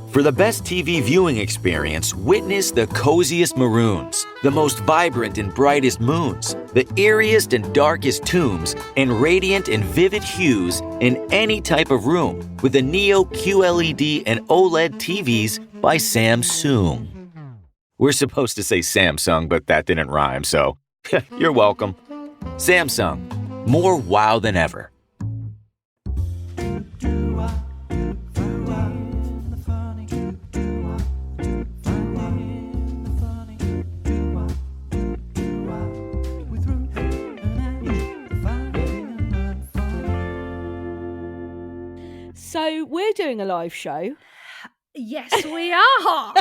For the best TV viewing experience, witness the coziest maroons, the most vibrant and brightest moons, the eeriest and darkest tombs, and radiant and vivid hues in any type of room with the Neo QLED and OLED TVs by Samsung. We're supposed to say Samsung, but that didn't rhyme, so you're welcome. Samsung, more wow than ever. So we're doing a live show. Yes, we are.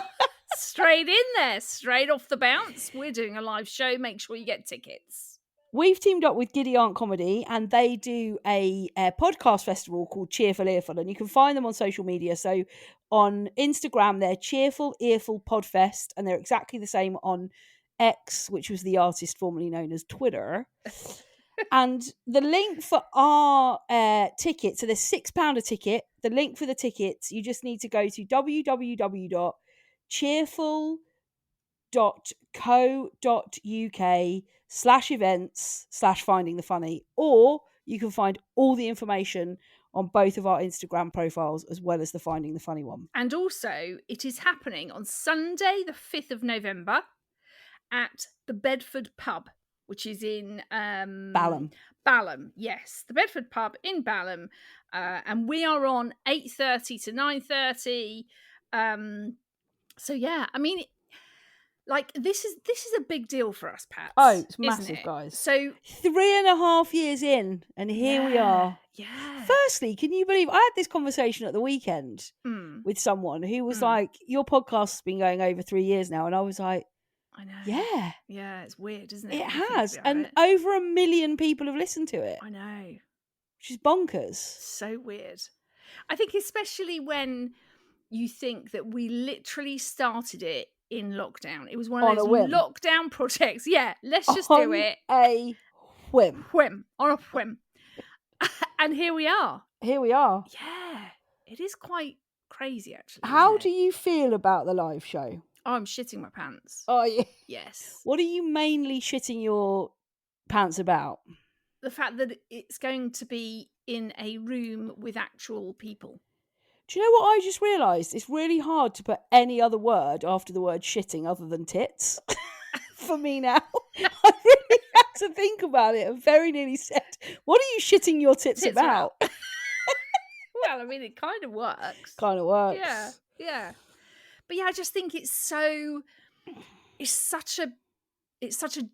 Straight in there, straight off the bounce. We're doing a live show. Make sure you get tickets. We've teamed up with Giddy Aunt Comedy, and they do a podcast festival called Cheerful Earful, and you can find them on social media. So on Instagram, they're Cheerful Earful Podfest, and they're exactly the same on X, which was the artist formerly known as Twitter. And the link for our ticket, so there's £6 a ticket. The link for the tickets, you just need to go to www.cheerful.co.uk/events/finding the funny, or you can find all the information on both of our Instagram profiles as well as the Finding the Funny one. And also, it is happening on Sunday, the 5th of November at the Bedford Pub, which is in Balham. Balham, yes. The Bedford Pub in Balham. And we are on 8:30 to 9:30. So yeah, I mean, like this is a big deal for us, Pat. Oh, it's massive, it? guys. So 3.5 years in, and here we are. Yeah. Firstly, can you believe I had this conversation at the weekend with someone who was like, your podcast's been going over 3 years now, and I was like, I know. Yeah. Yeah, it's weird, isn't it? It has. And over 1 million people have listened to it. I know. Which is bonkers. So weird. I think especially when you think that we literally started it in lockdown. It was one of those lockdown projects. Yeah, let's just do it. A whim. On a whim. And here we are. Here we are. Yeah. It is quite crazy, actually. How do you feel about the live show? Oh, I'm shitting my pants. Oh, yeah. Yes. What are you mainly shitting your pants about? The fact that it's going to be in a room with actual people. Do you know what I just realised? It's really hard to put any other word after the word shitting other than tits for me now. I really had to think about it and very nearly said, what are you shitting your tits about? Well, I mean, it kind of works. Kind of works. Yeah, yeah. But yeah, I just think it's such a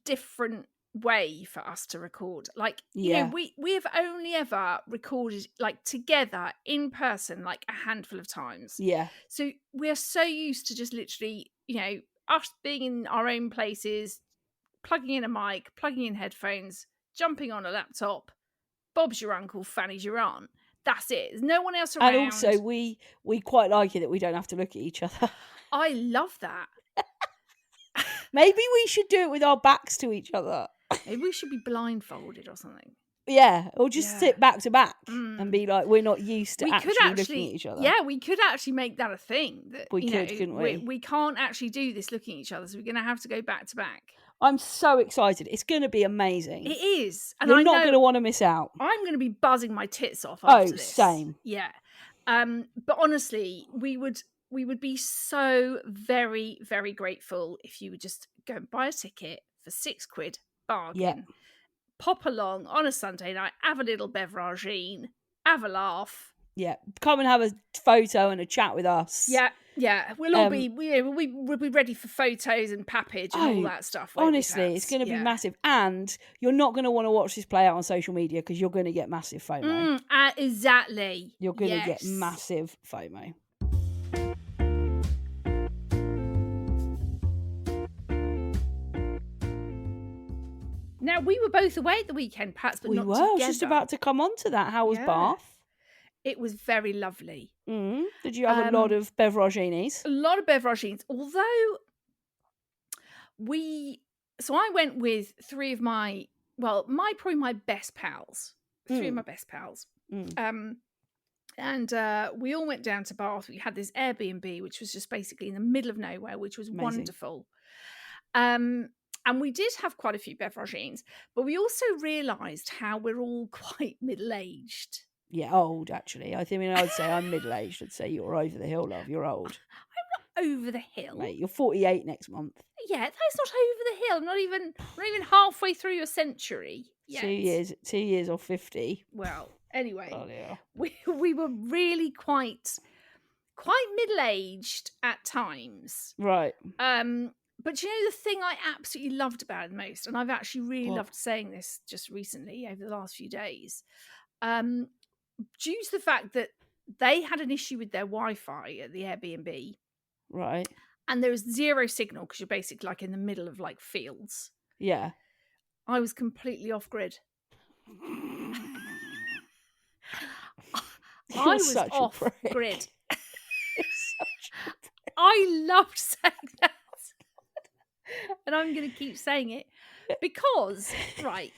different way for us to record. Like, you know, we have only ever recorded like together in person like a handful of times. Yeah. So we're so used to just literally, you know, us being in our own places, plugging in a mic, plugging in headphones, jumping on a laptop. Bob's your uncle, Fanny's your aunt. That's it. There's no one else around. And also, we quite like it that we don't have to look at each other. I love that. Maybe we should do it with our backs to each other. Maybe we should be blindfolded or something. Yeah, or just sit back to back and be like, we're not used to actually looking at each other. Yeah, we could actually make that a thing. That, we could, couldn't we? We can't actually do this looking at each other, so we're going to have to go back to back. I'm so excited. It's going to be amazing. It is. And you're not going to want to miss out. I'm going to be buzzing my tits off after this. Same. Yeah. But honestly, we would be so very, very grateful if you would just go and buy a ticket for £6, bargain. Yeah. Pop along on a Sunday night, have a little beveragine, have a laugh. Yeah, come and have a photo and a chat with us. Yeah. We'll all we'll be ready for photos and pappage and all that stuff. Honestly, it's going to be massive, and you're not going to want to watch this play out on social media because you're going to get massive FOMO. Exactly. You're going to get massive FOMO. Now, we were both away at the weekend, Pats, but not together. I was just about to come on to that. How was Bath? It was very lovely. Did you have a lot of beveraginis? A lot of beveraginis. Although I went with three of my best pals. Three of my best pals. And we all went down to Bath. We had this Airbnb, which was just basically in the middle of nowhere, which was Amazing. wonderful. And we did have quite a few beveragines, but we also realised how we're all quite middle-aged. Yeah, old, actually. I mean, I'd say I'm middle-aged. I'd say you're over the hill, love. You're old. I'm not over the hill. Mate, you're 48 next month. Yeah, that's not over the hill. I'm not even halfway through your century yet. 2 years or 50. Well, anyway, Oh, yeah. we were really quite middle-aged at times. Right. But you know the thing I absolutely loved about it most, and I've actually really loved saying this just recently over the last few days, due to the fact that they had an issue with their Wi-Fi at the Airbnb. Right. And there was zero signal because you're basically like in the middle of like fields. Yeah. I was completely off grid. I was off grid. I loved saying that. And I'm going to keep saying it because, right,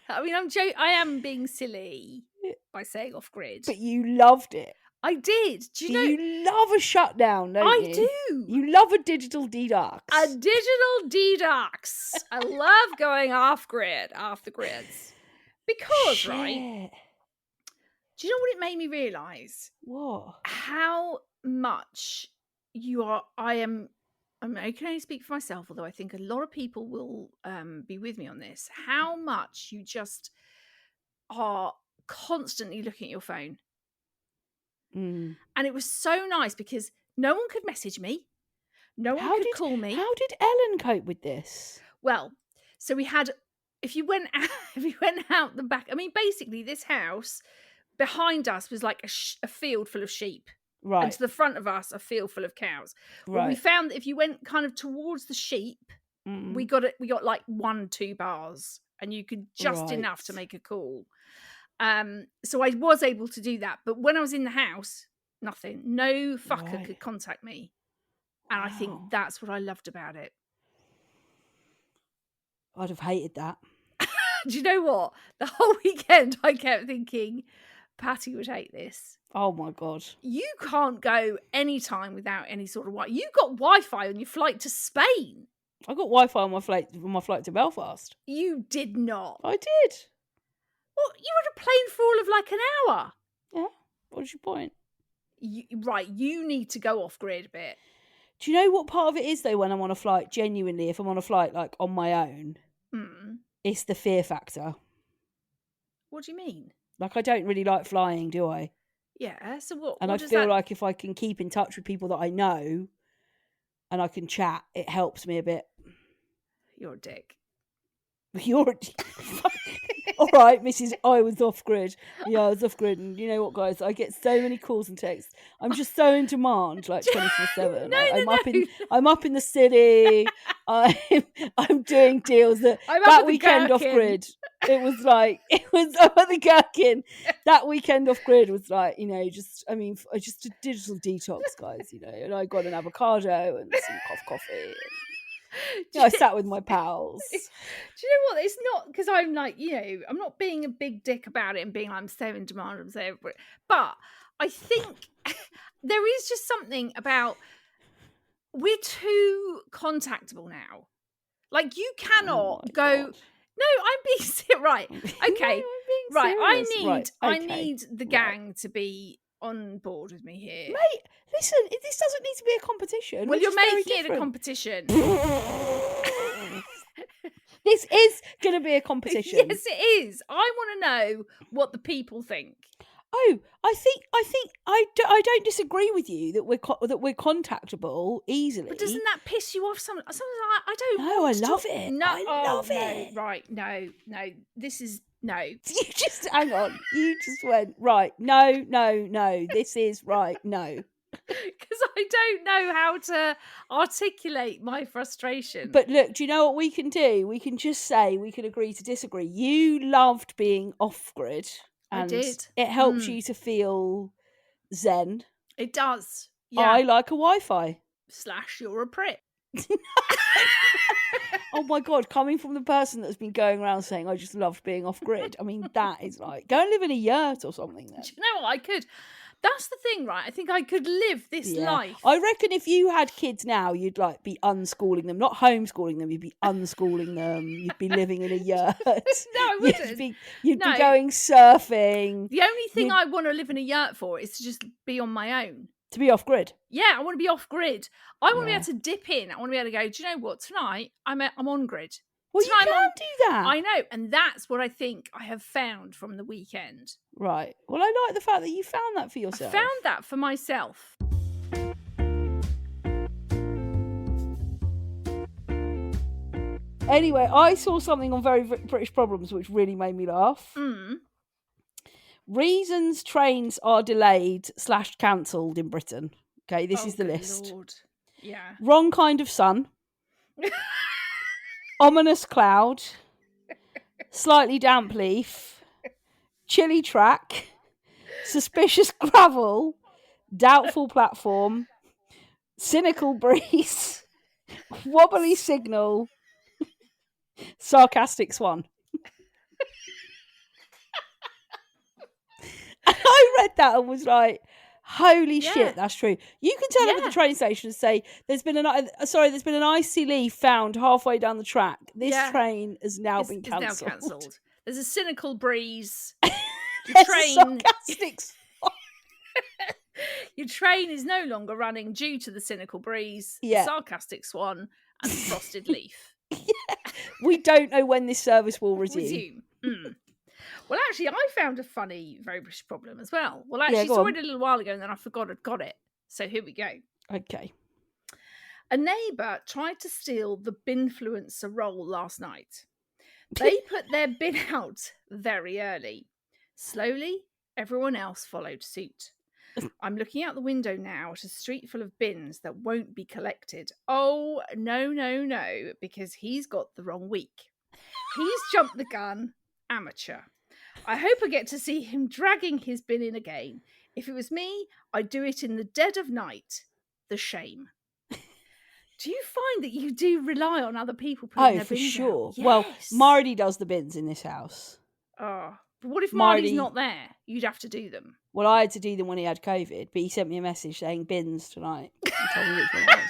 I mean, I am being silly by saying off grid. But you loved it. I did. Do you know? You love a shutdown, don't you? I do. You love a digital detox. A digital detox. I love going off grid, off the grids. Because, right, do you know what it made me realise? What? How much I can only speak for myself, although I think a lot of people will be with me on this. How much you just are constantly looking at your phone. Mm. And it was so nice because no one could message me. No one could call me. How did Ellen cope with this? Well, so we had, if you went out the back, I mean, basically this house behind us was like a field full of sheep. Right. And to the front of us, a field full of cows. Well, Right. we found that if you went kind of towards the sheep, we got like 1-2 bars, and you could just enough to make a call. So I was able to do that, but when I was in the house, nothing. No fucker could contact me, and I think that's what I loved about it. I'd have hated that. Do you know what? The whole weekend I kept thinking, Patty would hate this. Oh my God. You can't go any time without any sort of Wi-Fi. You got Wi-Fi on your flight to Spain. I got Wi-Fi on my flight to Belfast. You did not. I did. Well, you were on a plane for all of like an hour. Yeah. What's your point? You need to go off grid a bit. Do you know what part of it is though when I'm on a flight? Genuinely, if I'm on a flight like on my own, it's the fear factor. What do you mean? Like I don't really like flying, do I? Yeah. So what? And what I feel like if I can keep in touch with people that I know, and I can chat, it helps me a bit. You're a dick. You're all right, Mrs. I was off grid. Yeah, I was off grid, and you know what, guys? I get so many calls and texts. I'm just so in demand, like 24/7. I'm up in the city. I'm doing deals that weekend off grid. I'm at the Gherkin. That weekend off grid was like, just a digital detox, guys. And I got an avocado and some coffee. I sat with my pals. Do you know what? It's not because I'm like, I'm not being a big dick about it and being like, I'm so in demand, I'm so. But I think there is just something about we're too contactable now. Like you cannot go. God. No, I'm being serious. Right. Okay. No, I'm being serious. I need the gang to be on board with me here. Mate, listen, this doesn't need to be a competition. Well, you're making it a competition. This is going to be a competition. Yes, it is. I want to know what the people think. Oh, I think I don't disagree with you that we're contactable easily. But doesn't that piss you off? Something like I don't. No, I love it. No, I love it. Right? No. This is no. You just hang on. You just went right. No. This is right. No. Because I don't know how to articulate my frustration. But look, do you know what we can do? We can just say we can agree to disagree. You loved being off grid. And I did. It helps you to feel zen. It does. Yeah. I like a Wi-Fi. / you're a prick. Oh my God, coming from the person that's been going around saying I just loved being off grid. I mean, that is like, go and live in a yurt or something then. Do you know what? I could. That's the thing, right? I think I could live this life. I reckon if you had kids now, you'd like be unschooling them, not homeschooling them. You'd be unschooling them. You'd be living in a yurt. No, I wouldn't. You'd be going surfing. The only thing I want to live in a yurt for is to just be on my own. To be off grid. Yeah, I want to be off grid. I want to be able to dip in. I want to be able to go, do you know what? Tonight, I'm on grid. Well, Tonight you can do that. I know. And that's what I think I have found from the weekend. Right. Well, I like the fact that you found that for yourself. I found that for myself. Anyway, I saw something on Very British Problems which really made me laugh. Reasons trains are delayed / cancelled in Britain. Okay, this is the list. Lord. Yeah. Wrong kind of sun. Ominous cloud. Slightly damp leaf. Chilly track. Suspicious gravel. Doubtful platform. Cynical breeze. Wobbly signal. Sarcastic swan. And I read that and was like, holy shit, that's true. You can tell them at the train station and say, there's been an icy leaf found halfway down the track. This train has now been cancelled. There's a cynical breeze. There's a sarcastic swan. Your train is no longer running due to the cynical breeze, the sarcastic swan, and the frosted leaf. We don't know when this service will resume. Well, actually, I found a funny Very British Problem as well. Well, actually, I saw it a little while ago and then I forgot I'd got it. So here we go. Okay. A neighbour tried to steal the Binfluencer roll last night. They put their bin out very early. Slowly, everyone else followed suit. I'm looking out the window now at a street full of bins that won't be collected. Oh, no, because he's got the wrong week. He's jumped the gun. Amateur. I hope I get to see him dragging his bin in again. If it was me, I'd do it in the dead of night. The shame. Do you find that you do rely on other people putting their bins for sure. out? Yes. Well, Marty does the bins in this house. Oh, but what if Marty's not there? You'd have to do them. Well, I had to do them when he had COVID, but he sent me a message saying bins tonight. He told me which one it was.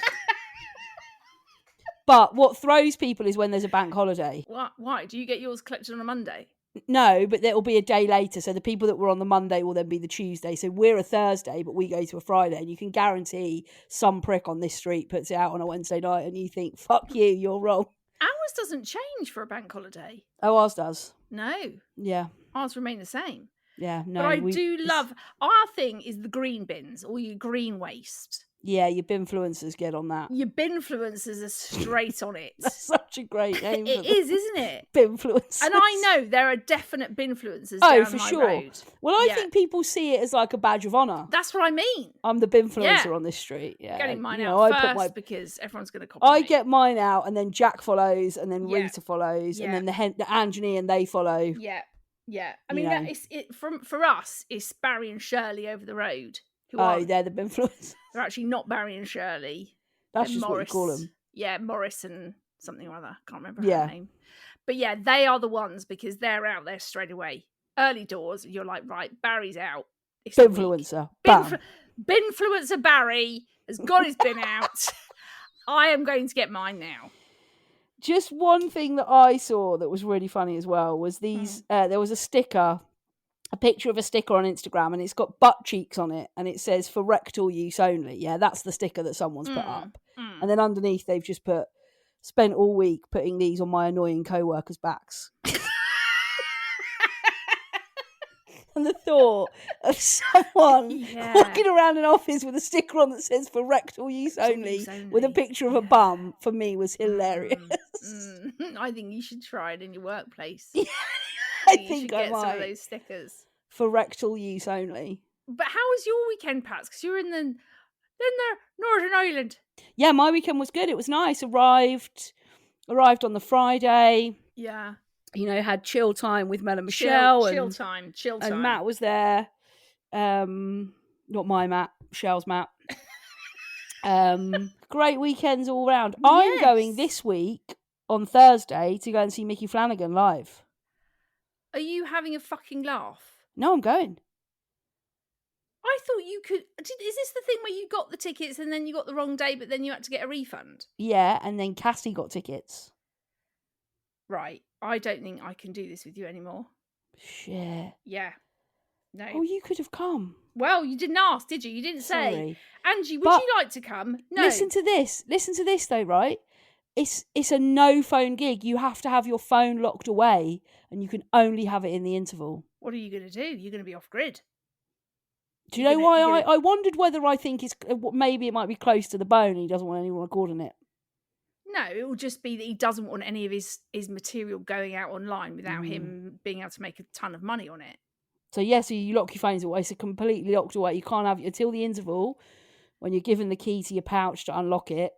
But what throws people is when there's a bank holiday. Why? Do you get yours collected on a Monday? No, but it'll be a day later. So the people that were on the Monday will then be the Tuesday. So we're a Thursday, but we go to a Friday. And you can guarantee some prick on this street puts it out on a Wednesday night and you think, fuck you, you're wrong. Ours doesn't change for a bank holiday. Oh, ours does. No. Yeah. Ours remain the same. Yeah, no. But I do love, our thing is the green bins or your green waste. Yeah, your Binfluencers get on that. Your Binfluencers are straight on it. That's such a great name. It is, isn't it? Binfluencers. And I know there are definite Binfluencers down for my sure. road. Well, I think people see it as like a badge of honour. That's what I mean. I'm the Binfluencer on this street. Yeah, getting mine out first because everyone's going to copy I me. get mine out, and then Jack follows, and then Rita follows, and then the Ange and they follow. Yeah. I mean, for us, it's Barry and Shirley over the road. They're the Binfluencers. They're actually not Barry and Shirley. That's just Morris, what you call them. Yeah, Morris and something or other. Can't remember her name. But yeah, they are the ones because they're out there straight away. Early doors, you're like, right, Barry's out. It's Binfluencer. Binfluencer Barry has got his bin out. I am going to get mine now. Just one thing that I saw that was really funny as well was these. There was a picture of a sticker on Instagram, and it's got butt cheeks on it, and it says for rectal use only. Yeah, that's the sticker that someone's put up. And then underneath, they've just put, spent all week putting these on my annoying co-workers' backs. And the thought of someone walking around an office with a sticker on that says for rectal use only, with a picture of a bum, for me was hilarious. I think you should try it in your workplace. I think I get might. Some of those stickers. For rectal use only. But how was your weekend, Pats? Because you were in the Northern Ireland. Yeah, my weekend was good. It was nice. Arrived on the Friday. Yeah. You know, had chill time with Mel and Michelle. Chill time. And Matt was there. Not my Matt, Michelle's Matt. Great weekends all round. Yes. I'm going this week on Thursday to go and see Mickey Flanagan live. Are you having a fucking laugh? No, I'm going. I thought you could. Is this the thing where you got the tickets and then you got the wrong day, but then you had to get a refund? Yeah, and then Cassie got tickets. Right. I don't think I can do this with you anymore. Shit. Yeah. No. Oh, you could have come. Well, you didn't ask, did you? You didn't say, Sorry. Angie, would But you like to come? No. Listen to this though, right? It's a no phone gig. You have to have your phone locked away, and you can only have it in the interval. What are you going to do? You're going to be off grid. Do you know why I wondered whether I think it's maybe it might be close to the bone and he doesn't want anyone recording it. No, it will just be that he doesn't want any of his material going out online without him being able to make a ton of money on it. So so you lock your phones away. So completely locked away. You can't have it until the interval when you're given the key to your pouch to unlock it.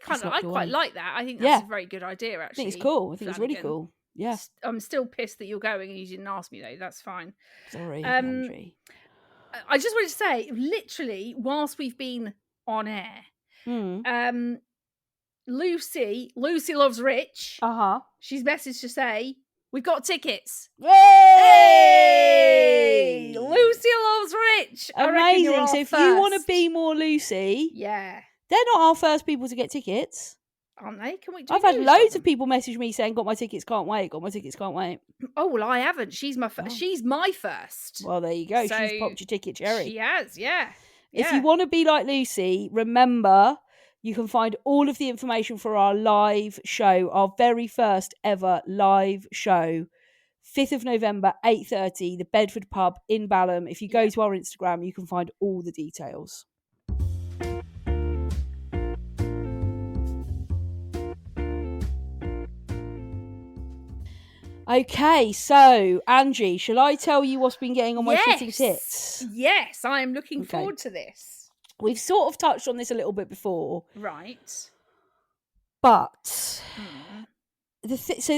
I quite like that. I think that's a very good idea, actually. I think it's cool. I think it's really cool. Yeah. I'm still pissed that you're going and you didn't ask me, though. That's fine. Sorry, Angie. I just wanted to say, literally, whilst we've been on air, Lucy loves Rich. She's messaged to say, we've got tickets. Hey! Lucy loves Rich. Amazing. So if you want to be more Lucy, they're not our first people to get tickets. Aren't they? I've had loads of people message me saying, got my tickets, can't wait. Got my tickets, can't wait. Oh, well, I haven't. She's my first. Well, there you go. So she's popped your ticket, Cherry. She has, yeah. If you want to be like Lucy, remember, you can find all of the information for our live show, our very first ever live show, 5th of November, 8:30, the Bedford Pub in Balham. If you go to our Instagram, you can find all the details. Okay, so Angie, shall I tell you what's been getting on my shitting tits? Yes, I am looking forward to this. We've sort of touched on this a little bit before. Right. But so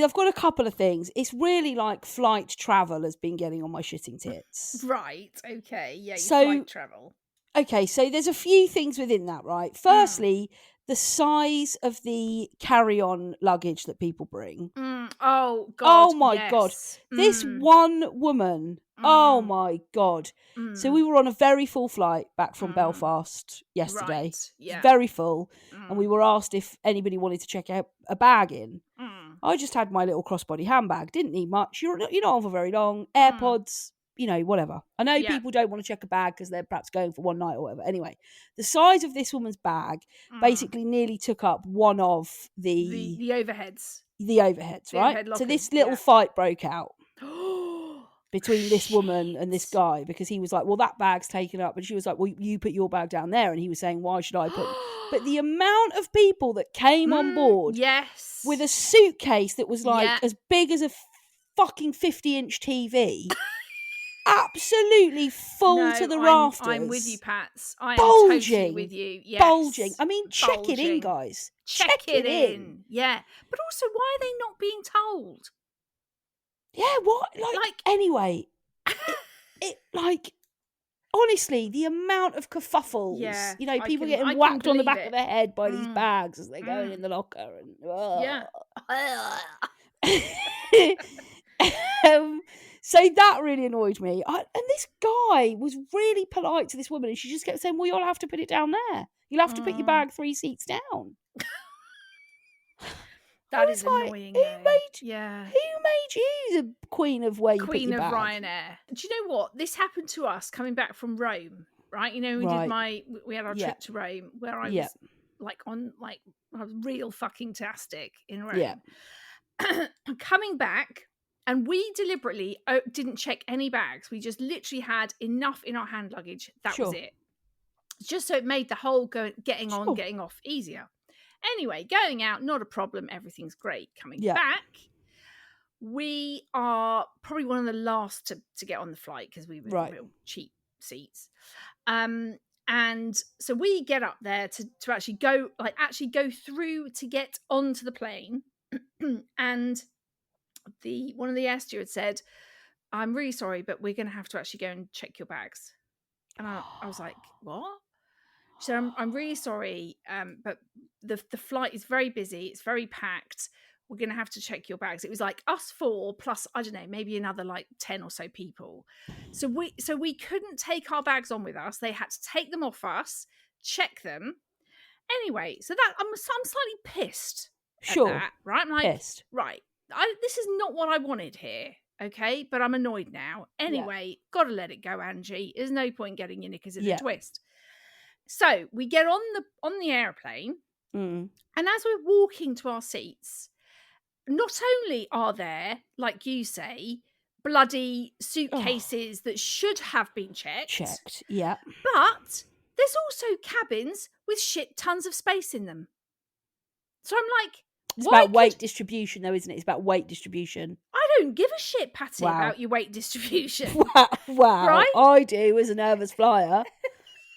I've got a couple of things. It's really like flight travel has been getting on my shitting tits. Right, okay. Yeah, flight travel. Okay, so there's a few things within that, right? Firstly, the size of the carry-on luggage that people bring. Oh, God. Oh, my God. This one woman, oh, my God. So we were on a very full flight back from Belfast yesterday. Right. Yeah. Very full. And we were asked if anybody wanted to check out a bag in. I just had my little crossbody handbag. Didn't need much. You're not on for very long. AirPods, whatever. I know people don't want to check a bag because they're perhaps going for one night or whatever. Anyway, the size of this woman's bag basically nearly took up one of the overheads. The overheads, right? Overhead so this little fight broke out between this woman and this guy because he was like, well, that bag's taken up. And she was like, well, you put your bag down there. And he was saying, why should I put... But the amount of people that came on board with a suitcase that was like as big as a fucking 50-inch TV... absolutely full to the rafters. I'm with you, Pats. I am bulging, totally with you. Yes. Bulging. I mean, check it in, guys. Check it in. Yeah. But also, why are they not being told? Yeah, what? Like anyway, it honestly, the amount of kerfuffles. Yeah, people getting whacked on the back of the head by these bags as they're going in the locker. And, so that really annoyed me. And this guy was really polite to this woman, and she just kept saying, well, you'll have to put it down there. You'll have to put your bag 3 seats down. That is annoying. Who made you the queen of where you put your bag? Queen of Ryanair. Do you know what? This happened to us coming back from Rome, right? We had our trip to Rome where I was I was real fucking tastic in Rome. Yeah. Coming back, and we deliberately didn't check any bags. We just literally had enough in our hand luggage. That was it. Just so it made the whole getting on, getting off easier. Anyway, going out, not a problem. Everything's great. Coming back, we are probably one of the last to get on the flight because we were real cheap seats. And so we get up there to actually go through to get onto the plane. And one of the air stewards said, I'm really sorry, but we're going to have to actually go and check your bags. And I was like, what? So I'm really sorry, but the flight is very busy. It's very packed. we're going to have to check your bags. It was like us 4 plus, I don't know, maybe another like 10 or so people. So we couldn't take our bags on with us. They had to take them off us, check them. Anyway, so that I'm slightly pissed at Sure. that, right? I'm like, Pissed. right, this is not what I wanted here, okay? But I'm annoyed now. Anyway, gotta let it go, Angie. There's no point getting your knickers in a twist. So we get on the airplane, and as we're walking to our seats, not only are there, like you say, bloody suitcases that should have been checked, but there's also cabins with shit tons of space in them. So I'm like, it's about weight distribution, though, isn't it? It's about weight distribution. I don't give a shit, Patty, about your weight distribution. Wow. Right? I do as a nervous flyer.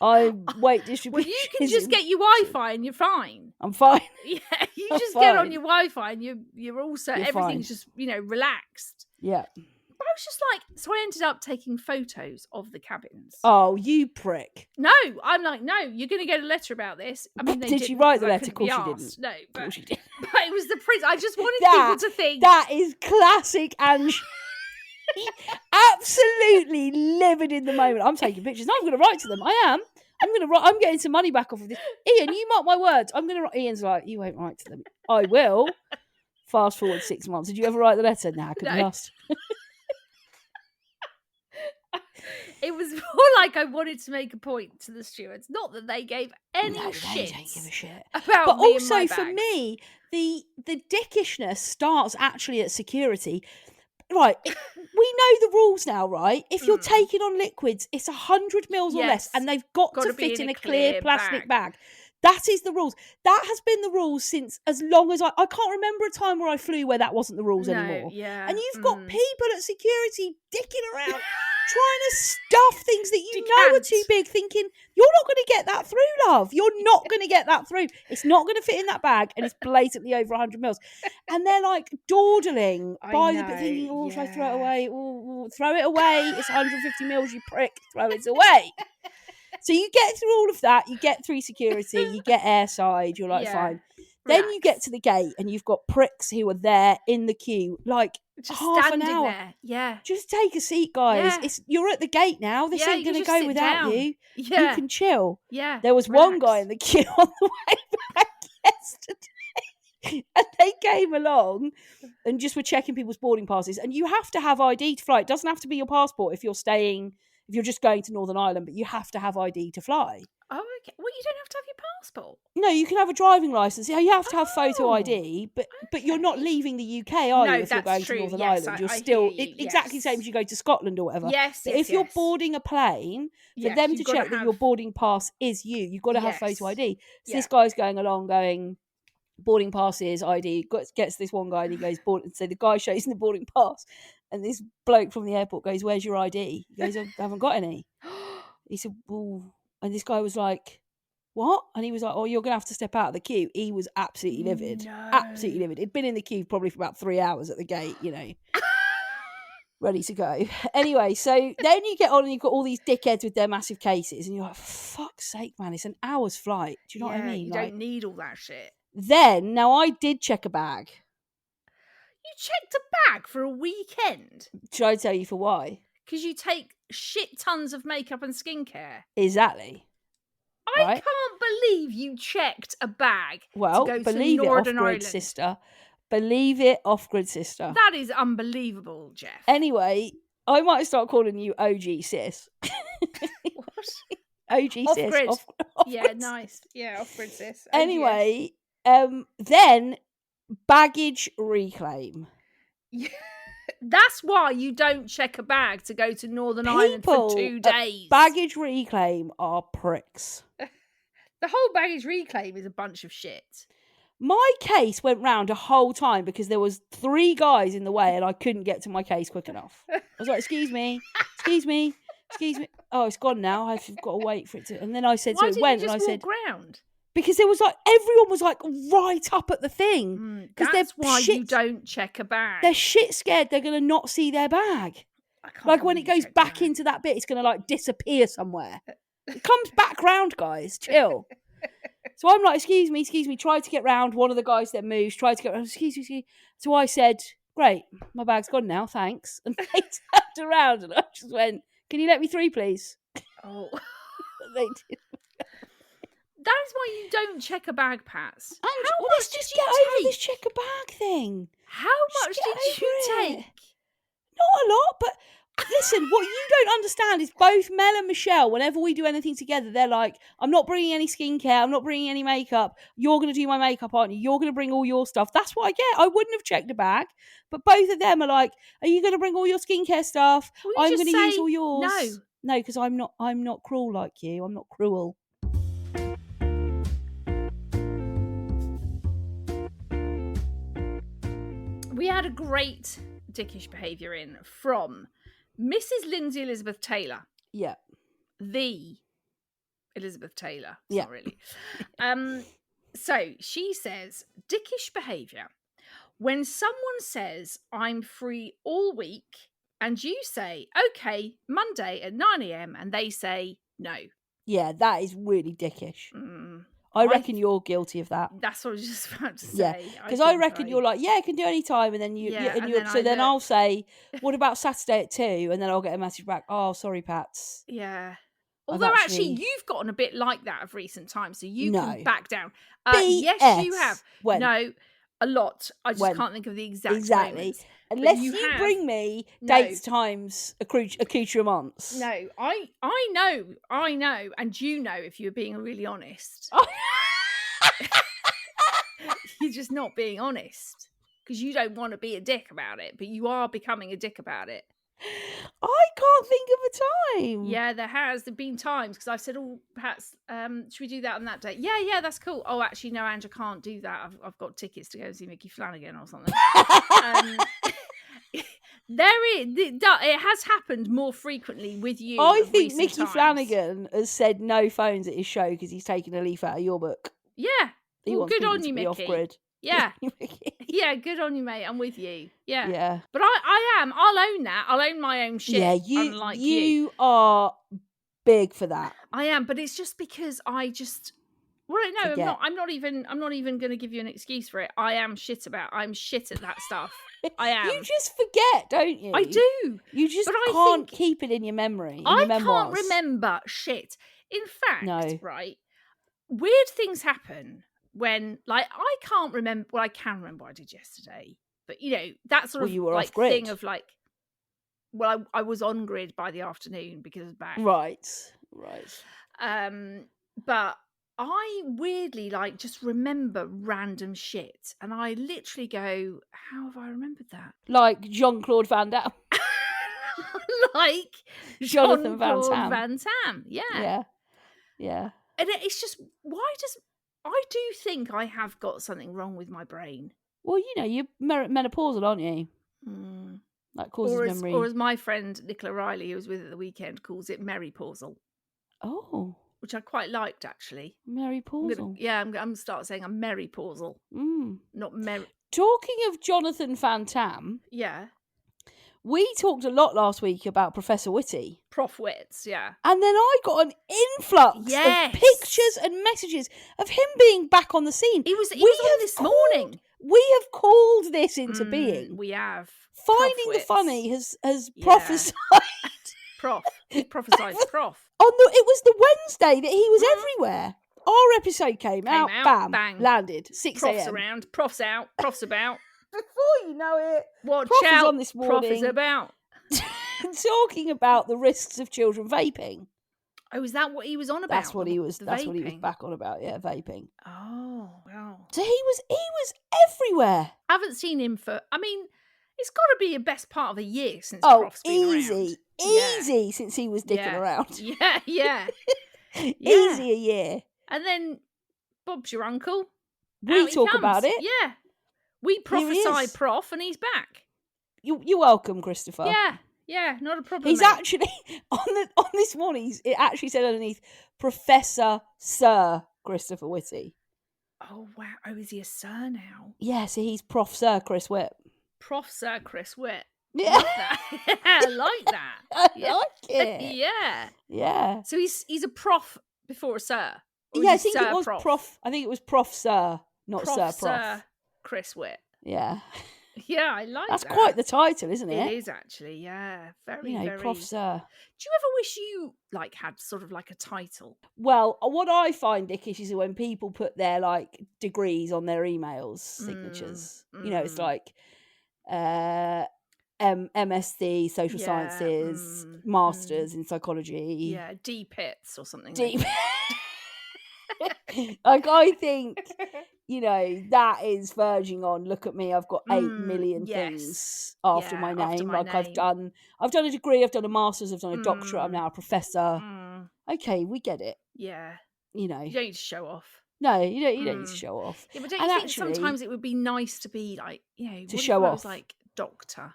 Weight distribution. Well, you can just get your Wi-Fi and you're fine. I'm fine. Yeah, you just get on your Wi-Fi and you're also, everything's just, relaxed. Yeah. But I was just like, so I ended up taking photos of the cabins. Oh, you prick. No, I'm like, no, you're going to get a letter about this. I mean, did you write the letter? Of course you didn't. No, but, of course you did. But it was the print. I just wanted people to think. That is classic Ange. Absolutely livid in the moment. I'm taking pictures. No, I'm going to write to them. I am. I'm getting some money back off of this. Ian, you mark my words. I'm going to write. Ian's like, you won't write to them. I will. Fast forward 6 months. Did you ever write the letter? Nah, I couldn't be asked. It was more like I wanted to make a point to the stewards. Not that they gave any shit. They don't give a shit. About but me also and my for bags. me, the dickishness starts actually at security. Right, we know the rules now, right? If you're taking on liquids, it's 100 mils or less, and they've got to fit in a clear plastic bag. That is the rules. That has been the rules since as long as I can't remember a time where I flew where that wasn't the rules anymore. Yeah. And you've got people at security dicking around trying to stuff things that you know are too big, thinking, you're not going to get that through, love. You're not going to get that through. It's not going to fit in that bag, and it's blatantly over 100 mils. And they're like dawdling by the bit, thinking, should I throw it away? Throw it away. It's 150 mils, you prick. Throw it away. So you get through all of that, you get through security, you get airside, you're like, fine. Then you get to the gate and you've got pricks who are there in the queue, like just half an hour. There. Yeah. Just take a seat, guys. You're at the gate now. This ain't going to go without you. Yeah. You can chill. Yeah. There was one guy in the queue on the way back yesterday. And they came along and just were checking people's boarding passes. And you have to have ID to fly. It doesn't have to be your passport if you're just going to Northern Ireland, but you have to have ID to fly. Oh, okay. Well, you don't have to have your passport. No, you can have a driving licence. Yeah, you have to have photo ID, but you're not leaving the UK, are you? If you're going to Northern Ireland, you're still exactly the same as you go to Scotland or whatever. Yes, but if you're boarding a plane, for them to check that your boarding pass is you've got to have photo ID. So this guy's going along, going boarding passes, ID. Gets this one guy and he goes board. So the guy shows him the boarding pass, and this bloke from the airport goes, "Where's your ID?" He goes, "I haven't got any." He said, "Well," and this guy was like, "What?" And he was like, "Oh, you're going to have to step out of the queue." He was absolutely livid. No. Absolutely livid. He'd been in the queue probably for about 3 hours at the gate, ready to go. Anyway, so then you get on and you've got all these dickheads with their massive cases and you're like, for fuck's sake, man, it's an hour's flight. Do you know what I mean? You don't need all that shit. Then, now I did check a bag. You checked a bag for a weekend? Should I tell you for why? Because you take shit tons of makeup and skincare. Exactly. I can't believe you checked a bag to go believe to Northern it, Ireland. sister. Believe it, off-grid sister. That is unbelievable, Jeff. Anyway, I might start calling you OG sis. What? OG sis. Off-grid. Off-grid. Yeah, nice. Yeah, off-grid sis. Anyway, then baggage reclaim. That's why you don't check a bag to go to Northern Ireland for 2 days. Baggage reclaim are pricks. The whole baggage reclaim is a bunch of shit. My case went round a whole time because there was 3 guys in the way and I couldn't get to my case quick enough. I was like, excuse me. Oh, it's gone now. I've got to wait for it to... And then I said, Why so it went, didn't you just and I said... walk round? Because there was like, everyone was like right up at the thing. That's why you don't check a bag. They're shit scared they're going to not see their bag. Like when it goes back into that bit, it's going to like disappear somewhere. It comes back round, guys. Chill. So I'm like, excuse me, tried to get round. One of the guys then moves, tried to get round, excuse me. So I said, great, my bag's gone now, thanks. And they turned around and I just went, can you let me through, please? Oh. They did. That is why you don't check a bag, Pats. Ange, How well, much let's just did get you over take? this check a bag thing. How Just much get did you over it. take? Not a lot, but listen, what you don't understand is both Mel and Michelle, whenever we do anything together, they're like, I'm not bringing any skincare, I'm not bringing any makeup. You're going to do my makeup, aren't you? You're going to bring all your stuff. That's what I get. I wouldn't have checked a bag. But both of them are like, are you going to bring all your skincare stuff? Will you I'm just going to use say all yours. no? No, because I'm not cruel like you. I'm not cruel. We had a great dickish behaviour in from Mrs. Lindsay Elizabeth Taylor. Yeah. The Elizabeth Taylor. It's Yeah. not really. So she says, dickish behaviour. When someone says, I'm free all week, and you say, okay, Monday at 9 a.m, and they say no. Yeah, that is really dickish. Mm, I reckon you're guilty of that. That's what I was just about to Yeah, say. because I reckon you're like, yeah, I can do any time, and then then I'll say, what about Saturday at 2? And then I'll get a message back, oh, sorry, Pats. Yeah. I've Although actually you've gotten a bit like that of recent times, so you can back down. Yes, you have. When? No, a lot. I just can't think of the exact moments. Unless you bring me dates, times, accoutrements. No, I know, and you know if you're being really honest. You're just not being honest because you don't want to be a dick about it, but you are becoming a dick about it. I can't think of a time. Yeah, there've been times because I've said, oh, perhaps should we do that on that date? Yeah, that's cool. Oh, actually, no, Ange, I can't do that. I've got tickets to go and see Mickey Flanagan or something. It has happened more frequently with you. I think Mickey Flanagan has said no phones at his show because he's taken a leaf out of your book. Yeah, he wants good on you, to be Mickey. Off grid. Yeah, yeah, good on you, mate. I'm with you. Yeah. But I am. I'll own that. I'll own my own shit. Yeah, unlike you. You are big for that. I am, but it's just because I just. Well, no, I'm not even going to give you an excuse for it. I'm shit at that stuff. I am. You just forget, don't you? I do. You just can't keep it in your memory. I can't remember shit. In fact, right, weird things happen when, like, I can't remember. Well, I can remember what I did yesterday, but that sort of you were like off grid. thing of like. Well, I was on grid by the afternoon because of back. Right. But I weirdly just remember random shit, and I literally go, "How have I remembered that?" Like Jean-Claude Van Damme, like Jonathan Van Tam. Yeah. And it's just I do think I have got something wrong with my brain. Well, you're menopausal, aren't you? That causes memory. Or as my friend Nicola Riley, who was with at the weekend, calls it Merrypausal. Oh. Which I quite liked, actually. Merrypausal. I'm going to start saying I'm Merrypausal. Not Merry. Talking of Jonathan Van Tam. Yeah. We talked a lot last week about Professor Whitty. Prof Wits, yeah. And then I got an influx of pictures and messages of him being back on the scene. He was on this morning. We have called this into being. We have. Finding the funny has prophesied. He prophesied Prof. It was the Wednesday that he was everywhere. Our episode came out, bang, landed, 6 a.m. Profs around, profs out, profs about. Before you know it, watch Prof out, on this morning, Prof is about. Talking about the risks of children vaping. Oh, is that what he was on about? That's what he was back on about, vaping. Oh, wow. So he was everywhere. I haven't seen him it's got to be a best part of a year since Prof's been around. Easy since he was dicking around. Yeah. Easy a year. And then Bob's your uncle. We talk about it. Yeah. We prophesy Prof and he's back. You're welcome, Christopher. Yeah, not a problem. He's actually on this morning. It actually said underneath Professor Sir Christopher Whitty. Oh wow! Oh, is he a sir now? Yeah, so he's Prof Sir Chris Whitt. Prof Sir Chris Whitt. Yeah, I like that. I like it. Yeah. So he's a prof before a sir. Or Yeah, I is he think it Sir was Prof. I think it was Prof. Sir, not Sir Prof. Sir Chris Witt. Yeah. Yeah, I like That's that. quite the title, isn't It it? is actually, yeah. Very, You know, very. Prof. Sir. Do you ever wish you like had sort of like a title? Well, what I find dickish is when people put their like degrees on their emails signatures. You know, it's like MSc Social Yeah, Sciences, Masters in Psychology. Yeah, D-Pits or something. Deep. Like, I think, you know, that is verging on, look at me, I've got 8 million things after my name. I've done a degree, I've done a master's, I've done a doctorate, I'm now a professor. Okay, we get it. Yeah. You know. You don't need to show off. No, you don't need to show off. Yeah, but don't you think sometimes it would be nice to be like, you know, to show off. Like doctor.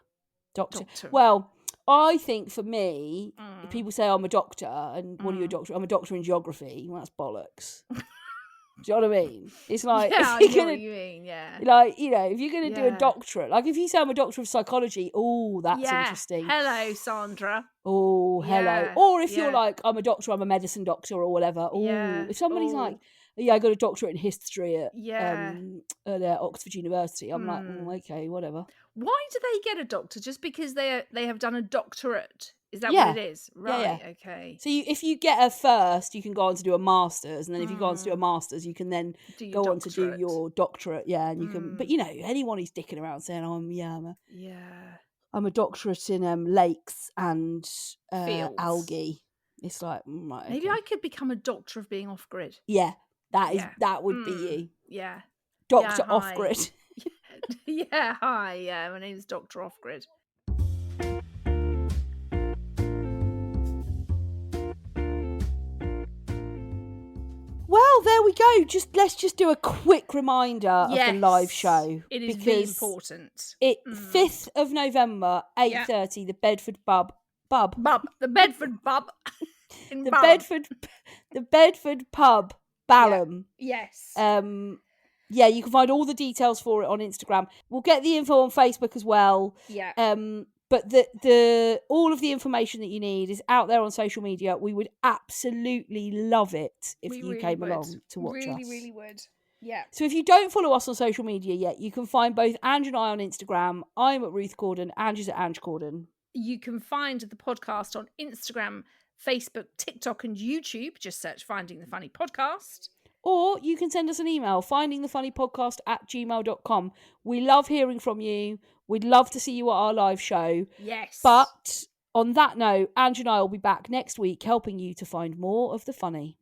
Well, I think for me, people say I'm a doctor, and what are you a doctor? I'm a doctor in geography. Well, that's bollocks. Do you know what I mean? It's like, yeah, I know what you mean, yeah. Like, you know, if you're going to do a doctorate, like if you say I'm a doctor of psychology, oh, that's interesting. Hello, Sandra. Oh, hello. Or if you're like, I'm a doctor, I'm a medicine doctor or whatever. Oh, if somebody's like, yeah, I got a doctorate in history at Oxford University, I'm like, okay, whatever. Why do they get a doctor? Just because they have done a doctorate? Is that what it is? Right, okay. So if you get a first, you can go on to do a master's, and then if you go on to do a master's, you can then go on to do your doctorate. Yeah, and you can. But you know, anyone who's dicking around saying, I'm a doctorate in lakes and algae. It's like, right, okay. Maybe I could become a doctor of being off grid. Yeah, that would be you. Yeah, Doctor off grid. Yeah, hi. Yeah, my name is Doctor Off Grid. Well, there we go. Let's just do a quick reminder of the live show. It is really important. 5th of November, 8:30, the Bedford Pub. The Bedford Pub. The Bedford Pub, Balham. Yeah. Yes. Yeah, you can find all the details for it on Instagram. We'll get the info on Facebook as well. Yeah. But the all of the information that you need is out there on social media. We would absolutely love it if you came along to watch us. Really, really would. Yeah. So if you don't follow us on social media yet, you can find both Ange and I on Instagram. I'm at Ruth Corden. Ange is at Ange Corden. You can find the podcast on Instagram, Facebook, TikTok, and YouTube. Just search Finding the Funny Podcast. Or you can send us an email, findingthefunnypodcast@gmail.com. We love hearing from you. We'd love to see you at our live show. Yes. But on that note, Ange and I will be back next week helping you to find more of the funny.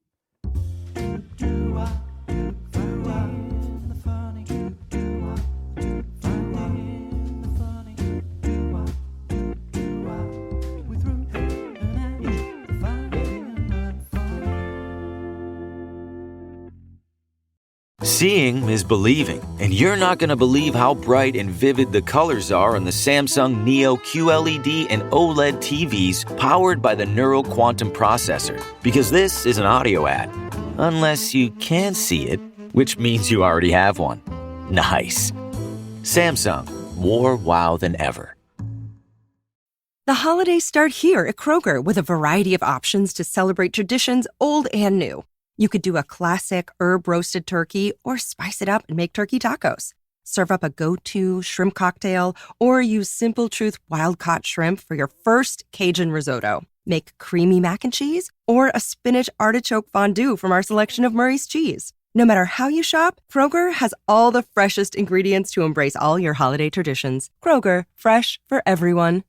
Seeing is believing, and you're not going to believe how bright and vivid the colors are on the Samsung Neo QLED and OLED TVs powered by the Neural Quantum Processor, because this is an audio ad. Unless you can see it, which means you already have one. Nice. Samsung, more wow than ever. The holidays start here at Kroger with a variety of options to celebrate traditions old and new. You could do a classic herb-roasted turkey or spice it up and make turkey tacos. Serve up a go-to shrimp cocktail or use Simple Truth wild-caught shrimp for your first Cajun risotto. Make creamy mac and cheese or a spinach artichoke fondue from our selection of Murray's cheese. No matter how you shop, Kroger has all the freshest ingredients to embrace all your holiday traditions. Kroger, fresh for everyone.